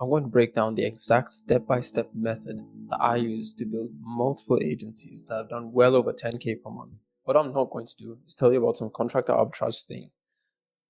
I'm going to break down the exact step-by-step method that I use to build multiple agencies that have done well over 10K per month. What I'm not going to do is tell you about some contractor arbitrage thing,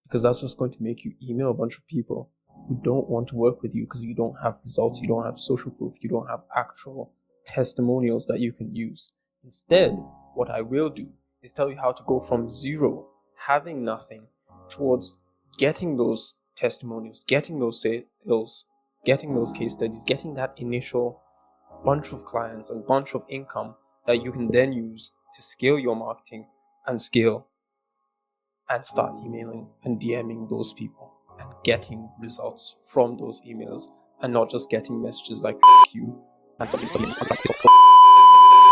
because that's just going to make you email a bunch of people who don't want to work with you because you don't have results, you don't have social proof, you don't have actual testimonials that you can use. Instead, what I will do is tell you how to go from zero, having nothing, towards getting those testimonials, getting those sales, getting those case studies, getting that initial bunch of clients and bunch of income that you can then use to scale your marketing and scale and start emailing and DMing those people and getting results from those emails and not just getting messages like "F you" and so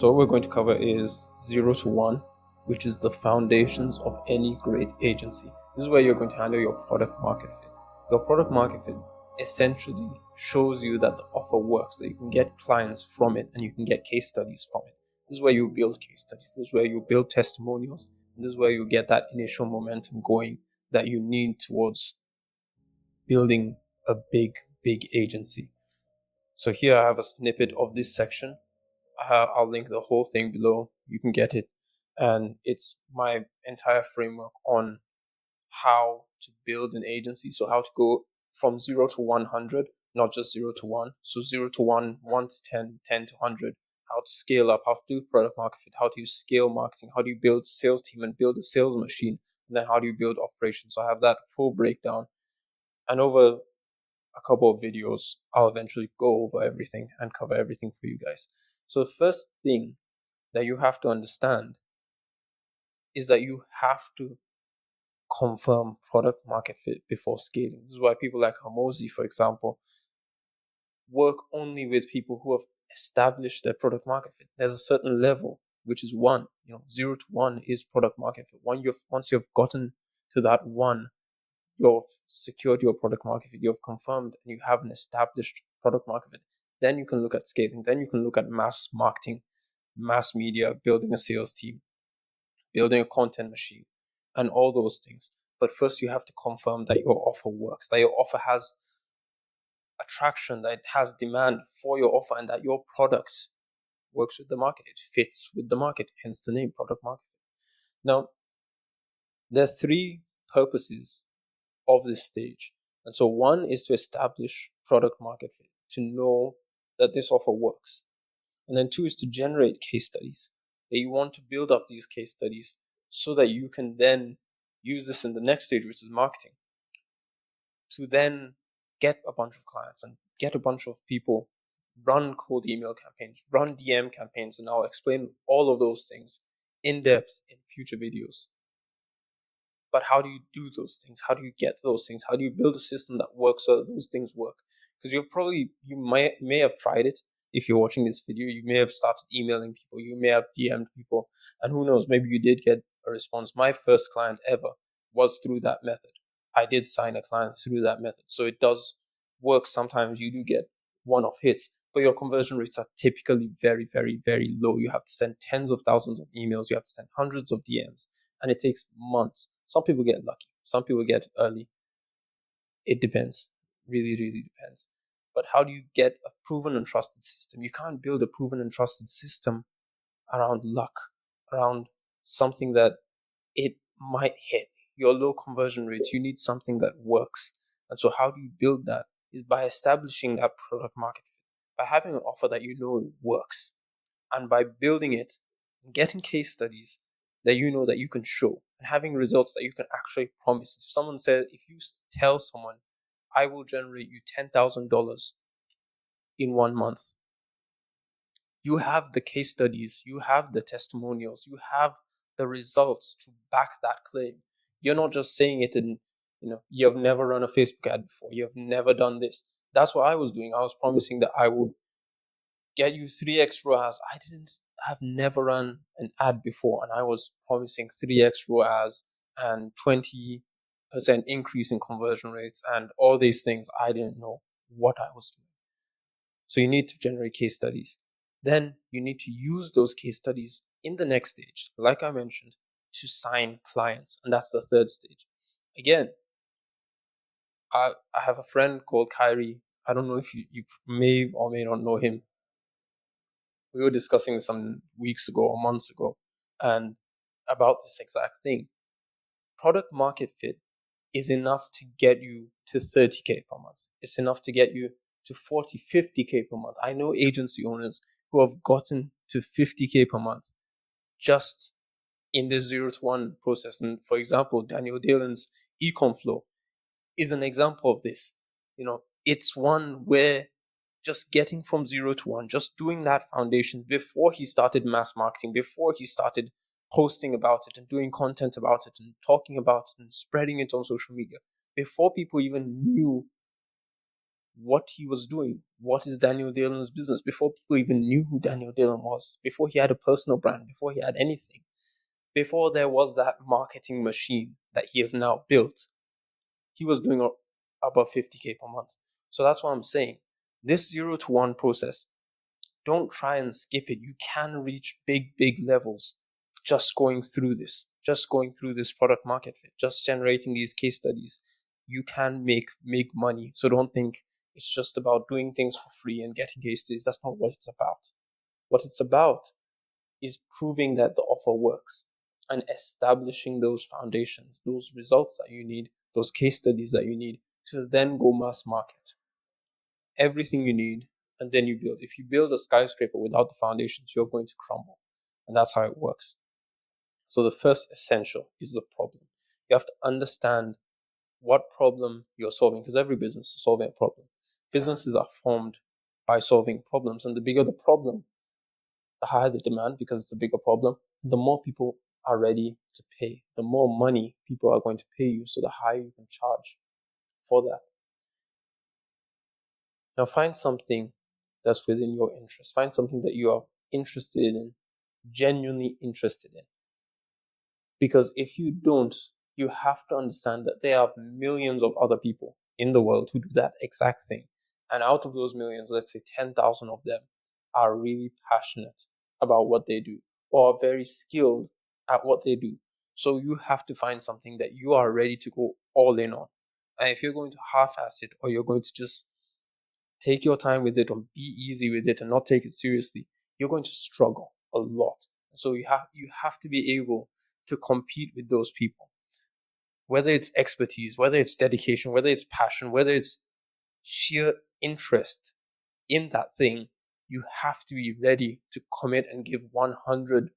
what we're going to cover is 0 to 1, which is the foundations of any great agency. This is where you're going to handle your product market fit. Your product market fit essentially shows you that the offer works, that you can get clients from it and you can get case studies from it. This is where you build case studies. This is where you build testimonials. And this is where you get that initial momentum going that you need towards building a big agency. So here I have a snippet of this section. I'll link the whole thing below. You can get it. And it's my entire framework on how to build an agency. So how to go from 0 to 100, not just 0 to 1. So 0 to 1, 1 to 10, 10 to 100. How to scale up, how to do product market fit, how do you scale marketing, how do you build a sales team and build a sales machine, and then how do you build operations. So I have that full breakdown. And over a couple of videos, I'll eventually go over everything and cover everything for you guys. So the first thing that you have to understand is that you have to confirm product market fit before scaling. This is why people like Hormozi, for example, work only with people who have established their product market fit. There's a certain level, which is 1. 0 to 1 is product market fit. Once you've gotten to that 1, you've secured your product market fit, you've confirmed, and you have an established product market fit. Then you can look at scaling. Then you can look at mass marketing, mass media, building a sales team, building a content machine, and all those things. But first, you have to confirm that your offer works, that your offer has attraction, that it has demand for your offer, and that your product works with the market. It fits with the market, hence the name product market fit. Now, there are 3 purposes of this stage. And so 1 is to establish product market fit, to know that this offer works. And then 2 is to generate case studies, that you want to build up these case studies so that you can then use this in the next stage, which is marketing, to then get a bunch of clients and get a bunch of people, run cold email campaigns, run DM campaigns, and I'll explain all of those things in depth in future videos. But how do you do those things? How do you get those things? How do you build a system that works so that those things work? Because you may have tried it. If you're watching this video, you may have started emailing people, you may have DM'd people, and who knows, maybe you did get a response. My first client ever was through that method. I did sign a client through that method. So it does work. Sometimes you do get one-off hits, but your conversion rates are typically very, very, very low. You have to send tens of thousands of emails. You have to send hundreds of DMs, and it takes months. Some people get lucky. Some people get early. It depends. Really, really depends. But how do you get a proven and trusted system? You can't build a proven and trusted system around luck, around something that it might hit. Your low conversion rates, you need something that works. And so how do you build that? Is by establishing that product market fit, by having an offer that you know works, and by building it, getting case studies that you know that you can show, and having results that you can actually promise. If you tell someone, I will generate you $10,000 in 1 month, you have the case studies, you have the testimonials, you have the results to back that claim. You're not just saying it in, you've never run a Facebook ad before, you've never done this. That's what I was doing. I was promising that I would get you 3x ROAS. Have never run an ad before, and I was promising 3x ROAS and 20% increase in conversion rates and all these things. I didn't know what I was doing. So you need to generate case studies. Then you need to use those case studies in the next stage, like I mentioned, to sign clients. And that's the 3rd stage. Again, I have a friend called Kyrie. I don't know if you may or may not know him. We were discussing this some weeks ago or months ago, and about this exact thing. Product market fit is enough to get you to 30K per month. It's enough to get you to 40, 50K per month. I know agency owners who have gotten to 50K per month just in the 0 to 1 process. And for example, Daniel Dalen's Ecom Flow is an example of this. It's one where just getting from 0 to 1, just doing that foundation before he started mass marketing, before he started posting about it and doing content about it and talking about it and spreading it on social media, before people even knew what he was doing, what is Daniel Dalen's business, before people even knew who Daniel Dalen was, before he had a personal brand, before he had anything, before there was that marketing machine that he has now built, he was doing above 50K per month. So that's what I'm saying. This 0 to 1 process, don't try and skip it. You can reach big, big levels just going through this product market fit, just generating these case studies. You can make money. So don't think it's just about doing things for free and getting case studies. That's not what it's about. What it's about is proving that the offer works and establishing those foundations, those results that you need, those case studies that you need to then go mass market. Everything you need, and then you build. If you build a skyscraper without the foundations, you're going to crumble. And that's how it works. So the first essential is the problem. You have to understand what problem you're solving, because every business is solving a problem. Businesses are formed by solving problems, and the bigger the problem, the higher the demand, because it's a bigger problem. The more people are ready to pay, the more money people are going to pay you, so the higher you can charge for that. Now find something that's within your interest. Find something that you are interested in, genuinely interested in. Because if you don't, you have to understand that there are millions of other people in the world who do that exact thing. And out of those millions, let's say 10,000 of them are really passionate about what they do or are very skilled at what they do. So you have to find something that you are ready to go all in on. And if you're going to half-ass it, or you're going to just take your time with it or be easy with it and not take it seriously, you're going to struggle a lot. So you have to be able to compete with those people. Whether it's expertise, whether it's dedication, whether it's passion, whether it's sheer interest in that thing, you have to be ready to commit and give 100%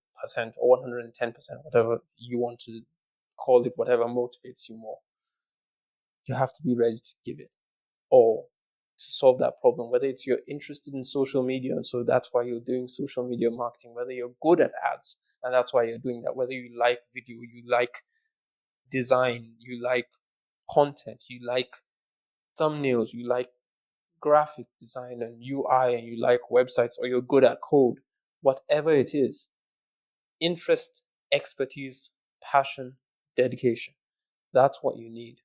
or 110%, whatever you want to call it, whatever motivates you more. You have to be ready to give it all to solve that problem. Whether it's you're interested in social media, and so that's why you're doing social media marketing, whether you're good at ads, and that's why you're doing that, whether you like video, you like design, you like content, you like thumbnails, you like graphic design and UI, and you like websites, or you're good at code, whatever it is, interest, expertise, passion, dedication, that's what you need.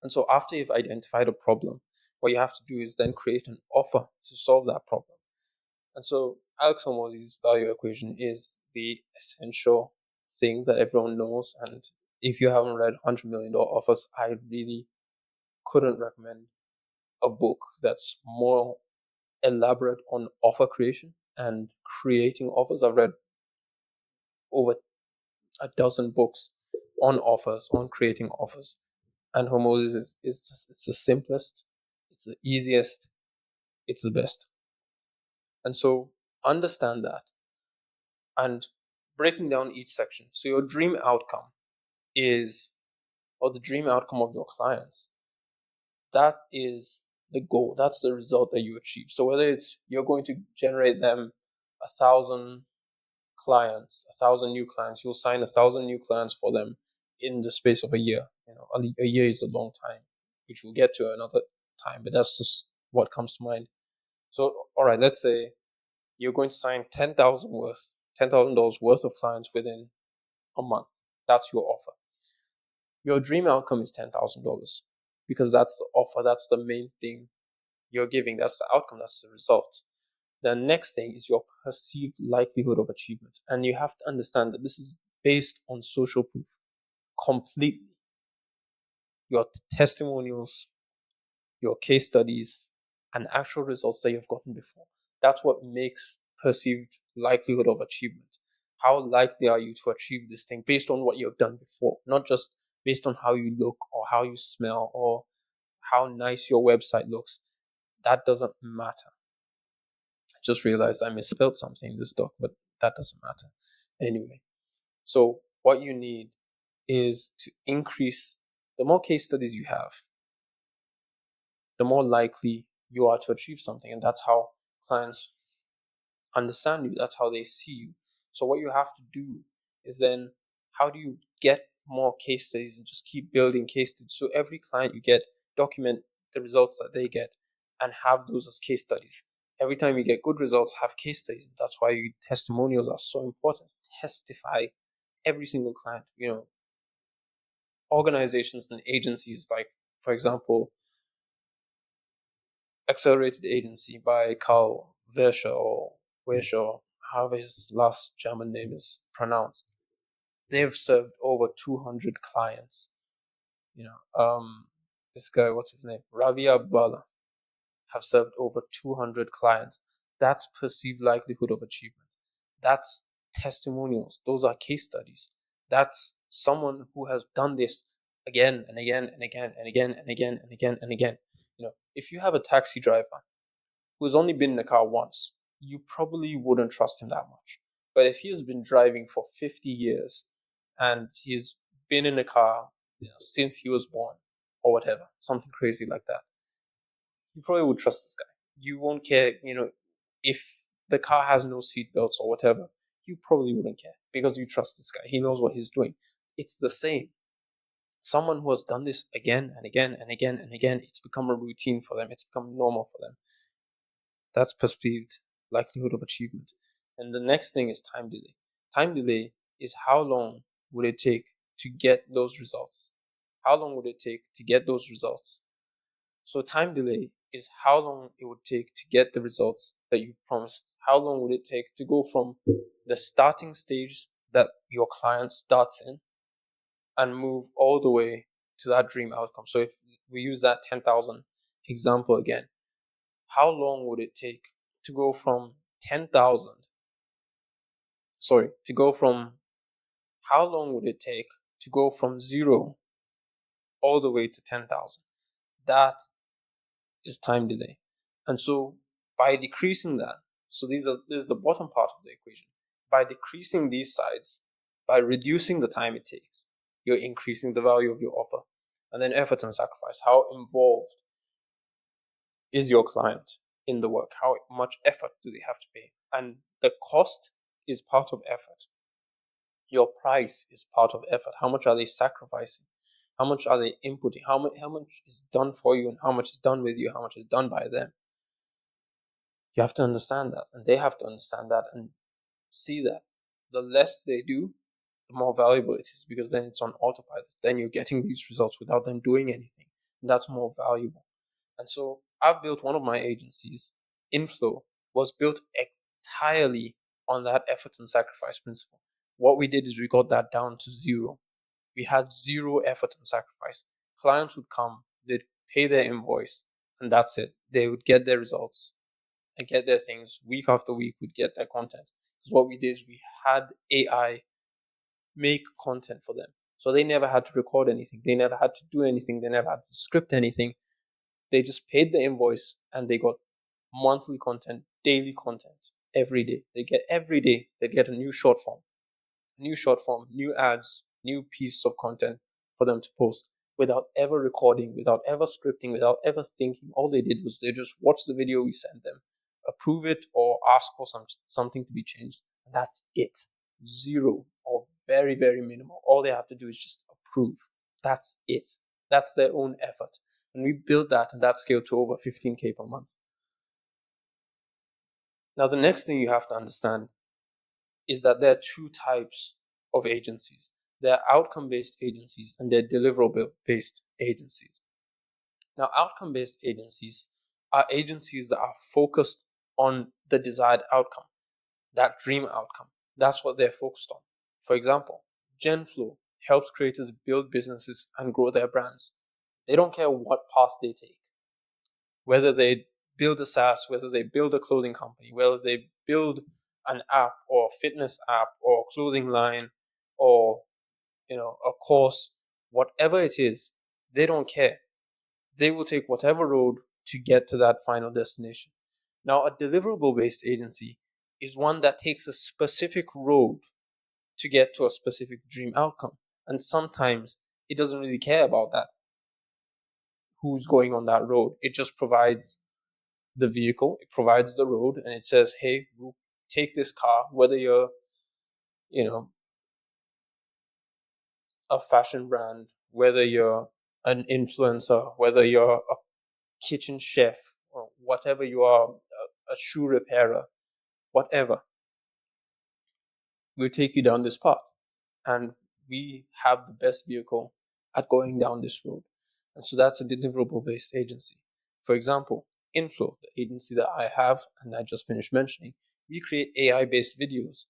And so after you've identified a problem, what you have to do is then create an offer to solve that problem. And so Alex Hormozi's value equation is the essential thing that everyone knows. And if you haven't read $100 million Offers, I really couldn't recommend a book that's more elaborate on offer creation and creating offers. I've read over a dozen books on offers, on creating offers. And Hormozi is it's the simplest, it's the easiest, it's the best. And so understand that and breaking down each section. So your dream outcome is, or the dream outcome of your clients, that is the goal. That's the result that you achieve. So whether it's you're going to generate them 1,000 clients, 1,000 new clients, you'll sign 1,000 new clients for them in the space of a year. A year is a long time, which we'll get to another time, but that's just what comes to mind. So, all right, let's say you're going to sign $10,000 worth of clients within a month. That's your offer. Your dream outcome is $10,000 because that's the offer. That's the main thing you're giving. That's the outcome. That's the result. The next thing is your perceived likelihood of achievement. And you have to understand that this is based on social proof completely. Your testimonials, your case studies, and actual results that you've gotten before. That's what makes perceived likelihood of achievement. How likely are you to achieve this thing based on what you've done before, not just based on how you look or how you smell or how nice your website looks. That doesn't matter. I just realized I misspelled something in this doc, but that doesn't matter. Anyway, so what you need is to increase the more case studies you have, the more likely you are to achieve something. And that's how clients understand you. That's how they see you. So what you have to do is then, how do you get more case studies and just keep building case studies? So every client you get, document the results that they get and have those as case studies. Every time you get good results, have case studies. That's why testimonials are so important. Testify every single client. Organizations and agencies, like, for example, Accelerated Agency by Karl Verscher or Verscher, however his last German name is pronounced. They've served over 200 clients. This guy, what's his name? Ravi Abdallah, have served over 200 clients. That's perceived likelihood of achievement. That's testimonials. Those are case studies. That's someone who has done this again and again and again and again and again and again and again. If you have a taxi driver who's only been in a car once, you probably wouldn't trust him that much. But if he's been driving for 50 years and he's been in a car since he was born or whatever, something crazy like that, you probably would trust this guy. You won't care, if the car has no seat belts or whatever, you probably wouldn't care because you trust this guy. He knows what he's doing. It's the same. Someone who has done this again and again and again and again, it's become a routine for them. It's become normal for them. That's perceived likelihood of achievement. And the next thing is time delay. Time delay is how long would it take to get those results? How long would it take to get those results? So time delay is how long it would take to get the results that you promised. How long would it take to go from the starting stage that your client starts in and move all the way to that dream outcome? So if we use that 10,000 example again, how long would it take to go from 10,000? How long would it take to go from 0 all the way to 10,000? That is time delay. And so by decreasing that, so this is the bottom part of the equation. By decreasing these sides, by reducing the time it takes, you're increasing the value of your offer. And then effort and sacrifice. How involved is your client in the work? How much effort do they have to pay? And the cost is part of effort. Your price is part of effort. How much are they sacrificing? How much are they inputting? How much is done for you and how much is done with you? How much is done by them? You have to understand that, and they have to understand that and see that. The less they do, the more valuable it is, because then it's on autopilot. Then you're getting these results without them doing anything. And that's more valuable. And so I've built one of my agencies, Inflow, was built entirely on that effort and sacrifice principle. What we did is we got that down to 0. We had 0 effort and sacrifice. Clients would come, they'd pay their invoice, and that's it. They would get their results and get their things week after week, would get their content. Because what we did is we had AI make content for them. So they never had to record anything. They never had to do anything. They never had to script anything. They just paid the invoice and they got monthly content, daily content every day. Every day they get a new short form, new ads, new piece of content for them to post without ever recording, without ever scripting, without ever thinking. All they did was they just watched the video we sent them, approve it or ask for something to be changed. And that's it. 0 or very, very minimal. All they have to do is just approve. That's it. That's their own effort. And we built that and that scaled to over 15K per month. Now, the next thing you have to understand is that there are 2 types of agencies. There are outcome-based agencies and there are deliverable-based agencies. Now, outcome-based agencies are agencies that are focused on the desired outcome, that dream outcome. That's what they're focused on. For example, Genflow helps creators build businesses and grow their brands. They don't care what path they take, whether they build a SaaS, whether they build a clothing company, whether they build an app or fitness app or clothing line or a course, whatever it is, they don't care. They will take whatever road to get to that final destination. Now, a deliverable based agency is one that takes a specific road to get to a specific dream outcome. And sometimes it doesn't really care about that, who's going on that road. It just provides the vehicle, it provides the road, and it says, hey, we'll take this car, whether you're, a fashion brand, whether you're an influencer, whether you're a kitchen chef, or whatever you are, a shoe repairer, whatever. We'll take you down this path. And we have the best vehicle at going down this road. And so that's a deliverable based agency. For example, Inflow, the agency that I have and I just finished mentioning, we create AI based videos.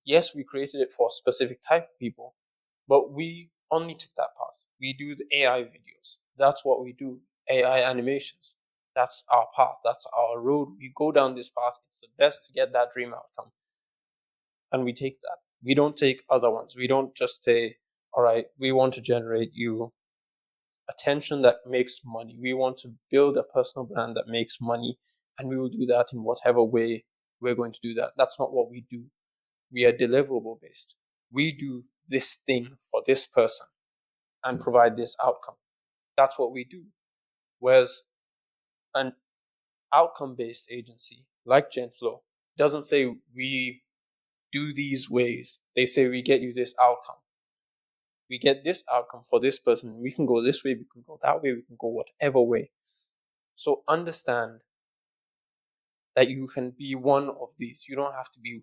Yes, we created it for a specific type of people, but we only took that path. We do the AI videos. That's what we do. AI animations. That's our path. That's our road. We go down this path. It's the best to get that dream outcome. And we take that. We don't take other ones. We don't just say, all right, we want to generate you attention that makes money. We want to build a personal brand that makes money. And we will do that in whatever way we're going to do that. That's not what we do. We are deliverable based. We do this thing for this person and provide this outcome. That's what we do. Whereas an outcome based agency like Genflow doesn't say we do these ways. They say we get you this outcome. We get this outcome for this person. We can go this way, we can go that way, we can go whatever way. So understand that you can be one of these. You don't have to be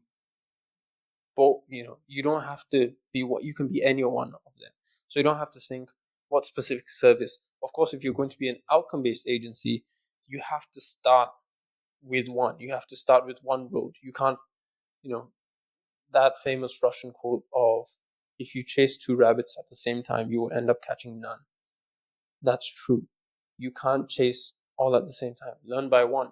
both, you don't have to be what you can be any one of them. So you don't have to think what specific service. Of course, if you're going to be an outcome based agency, you have to start with one. You have to start with one road. You can't, that famous Russian quote of, if you chase two rabbits at the same time, you will end up catching none. That's true. You can't chase all at the same time. Learn by one.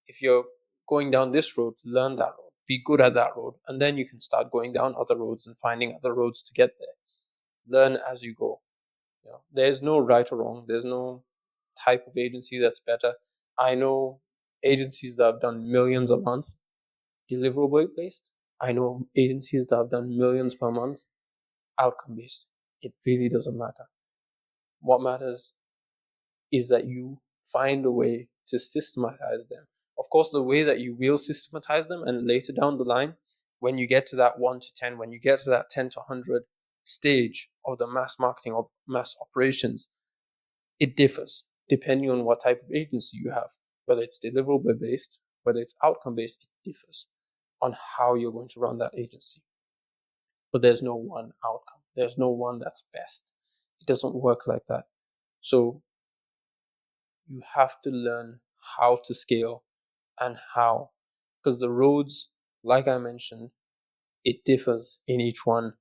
If you're going down this road, learn that road. Be good at that road. And then you can start going down other roads and finding other roads to get there. Learn as you go. There's no right or wrong. There's no type of agency that's better. I know agencies that have done millions a month, deliverable based. I know agencies that have done millions per month, outcome based. It really doesn't matter. What matters is that you find a way to systematize them. Of course, the way that you will systematize them, and later down the line, when you get to that 1 to 10, when you get to that 10 to 100 stage of the mass marketing, of mass operations, it differs depending on what type of agency you have. Whether it's deliverable based, whether it's outcome based, it differs on how you're going to run that agency. But there's no one outcome. There's no one that's best. It doesn't work like that. So you have to learn how to scale and how, because the roads, like I mentioned, it differs in each one.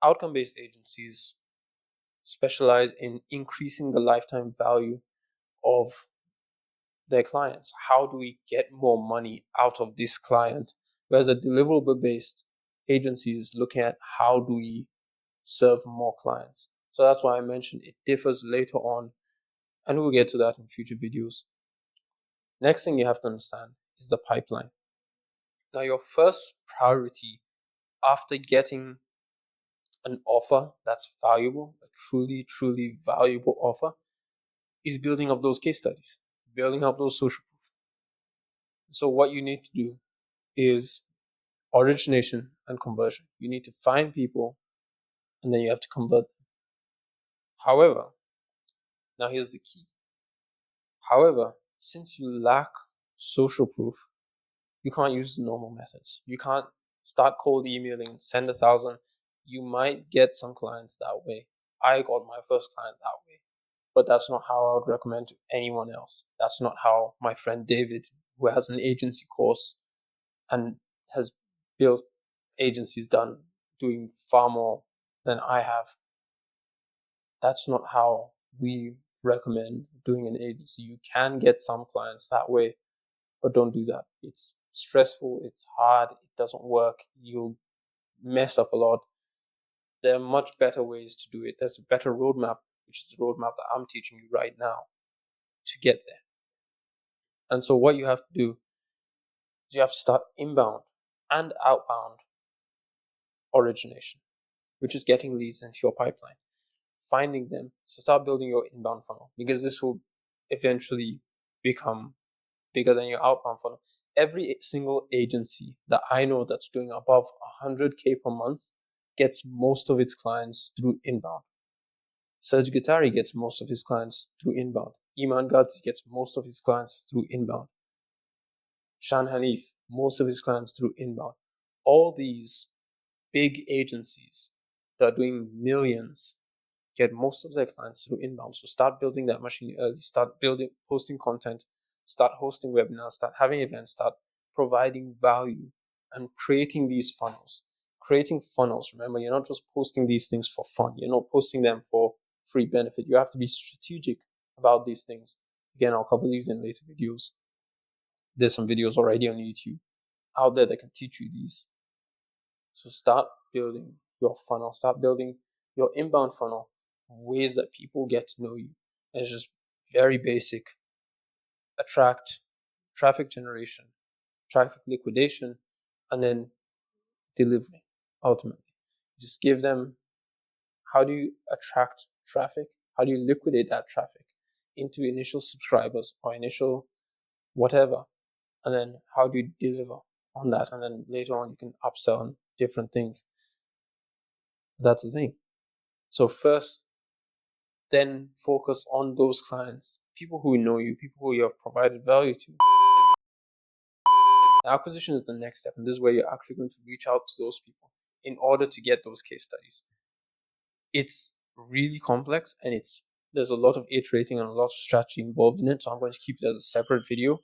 Outcome based agencies specialize in increasing the lifetime value of their clients. How do we get more money out of this client? Whereas a deliverable based agency is looking at how do we serve more clients. So that's why I mentioned it differs later on, and we'll get to that in future videos. Next thing you have to understand is the pipeline. Now, your first priority after getting an offer that's valuable, a truly, truly valuable offer, is building up those case studies, building up those social proof. So what you need to do is origination and conversion. You need to find people and then you have to convert them. However, now here's the key. However, since you lack social proof, you can't use the normal methods. You can't start cold emailing, send 1,000. You might get some clients that way. I got my first client that way, but that's not how I would recommend to anyone else. That's not how my friend David, who has an agency course and has built agencies doing far more than I have. That's not how we recommend doing an agency. You can get some clients that way, but don't do that. It's stressful, it's hard, it doesn't work, you'll mess up a lot. There are much better ways to do it. There's a better roadmap, which is the roadmap that I'm teaching you right now to get there. And so what you have to do is you have to start inbound and outbound origination, which is getting leads into your pipeline, finding them. So start building your inbound funnel, because this will eventually become bigger than your outbound funnel. Every single agency that I know that's doing above 100K per month gets most of its clients through inbound. Serge Guattari gets most of his clients through inbound. Iman Gadzhi gets most of his clients through inbound. Shan Hanif, most of his clients through inbound. All these big agencies that are doing millions get most of their clients through inbound. So start building that machine early. Start posting content, start hosting webinars, start having events, start providing value and creating these funnels. Creating funnels, remember, you're not just posting these things for fun. You're not posting them for free benefit. You have to be strategic about these things. Again, I'll cover these in later videos. There's some videos already on YouTube out there that can teach you these. So start building your funnel, start building your inbound funnel, ways that people get to know you. And it's just very basic. Attract, traffic generation, traffic liquidation, and then delivery, ultimately. Just give them, how do you attract traffic? How do you liquidate that traffic into initial subscribers or initial whatever? And then how do you deliver on that? And then later on, you can upsell on different things. That's the thing. So first, then focus on those clients, people who know you, people who you have provided value to. Acquisition is the next step, and this is where you're actually going to reach out to those people in order to get those case studies. It's really complex, and there's a lot of iterating and a lot of strategy involved in it, so I'm going to keep it as a separate video,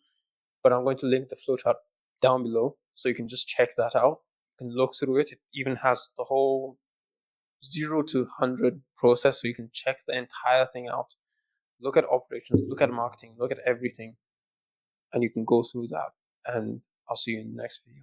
but I'm going to link the flowchart down below so you can just check that out. You can look through it. It even has the whole 0 to 100 process, so you can check the entire thing out. Look at operations, look at marketing, look at everything, and you can go through that. And I'll see you in the next video.